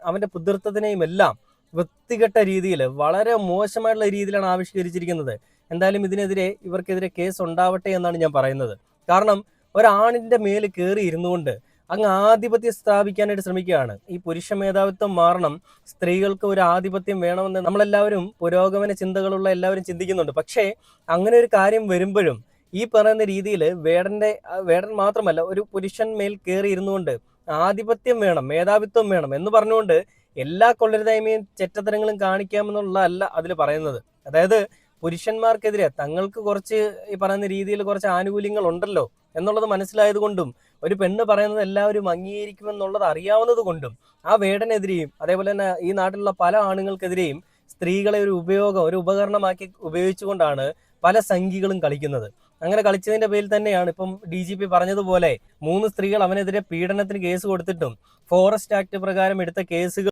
അവന്റെ പിതൃത്വത്തിനെയും എല്ലാം വൃത്തികെട്ട രീതിയിൽ വളരെ മോശമായിട്ടുള്ള രീതിയിലാണ് ആവിഷ്കരിച്ചിരിക്കുന്നത്. എന്തായാലും ഇവർക്കെതിരെ കേസ് ഉണ്ടാവട്ടെ എന്നാണ് ഞാൻ പറയുന്നത്. കാരണം ഒരാണിന്റെ മേൽ കയറി ഇരുന്നുകൊണ്ട് അങ്ങ് ആധിപത്യം സ്ഥാപിക്കാനായിട്ട് ശ്രമിക്കുകയാണ്. ഈ പുരുഷ മേധാവിത്വം മാറണം, സ്ത്രീകൾക്ക് ഒരു ആധിപത്യം വേണമെന്ന് നമ്മളെല്ലാവരും പുരോഗമന ചിന്തകളുള്ള എല്ലാവരും ചിന്തിക്കുന്നുണ്ട്. പക്ഷേ അങ്ങനെ ഒരു കാര്യം വരുമ്പോഴും ഈ പറയുന്ന രീതിയിൽ വേടൻ മാത്രമല്ല, ഒരു പുരുഷൻ മേൽ കയറി ഇരുന്നുകൊണ്ട് ആധിപത്യം വേണം, മേധാവിത്വം വേണം എന്ന് പറഞ്ഞുകൊണ്ട് എല്ലാ കൊള്ളരുതായ്മയും ചെറ്റത്തരങ്ങളും കാണിക്കാമെന്നുള്ളതല്ല അതിൽ പറയുന്നത്. അതായത് പുരുഷന്മാർക്കെതിരെ തങ്ങൾക്ക് കുറച്ച് ഈ പറയുന്ന രീതിയിൽ കുറച്ച് ആനുകൂല്യങ്ങൾ ഉണ്ടല്ലോ എന്നുള്ളത് മനസ്സിലായത് കൊണ്ടും ഒരു പെണ്ണ് പറയുന്നത് എല്ലാവരും അംഗീകരിക്കുമെന്നുള്ളത് അറിയാവുന്നത് കൊണ്ടും ആ വേടനെതിരെയും അതേപോലെ തന്നെ ഈ നാട്ടിലുള്ള പല ആണുങ്ങൾക്കെതിരെയും സ്ത്രീകളെ ഒരു ഉപകരണമാക്കി ഉപയോഗിച്ചുകൊണ്ടാണ് പല സംഘികളും കളിക്കുന്നത്. അങ്ങനെ കളിച്ചതിന്റെ പേരിൽ തന്നെയാണ് ഇപ്പം DGP പറഞ്ഞതുപോലെ 3 സ്ത്രീകൾ അവനെതിരെ പീഡനത്തിന് കേസ് കൊടുത്തിട്ടും ഫോറസ്റ്റ് ആക്ട് പ്രകാരം എടുത്ത കേസുകൾ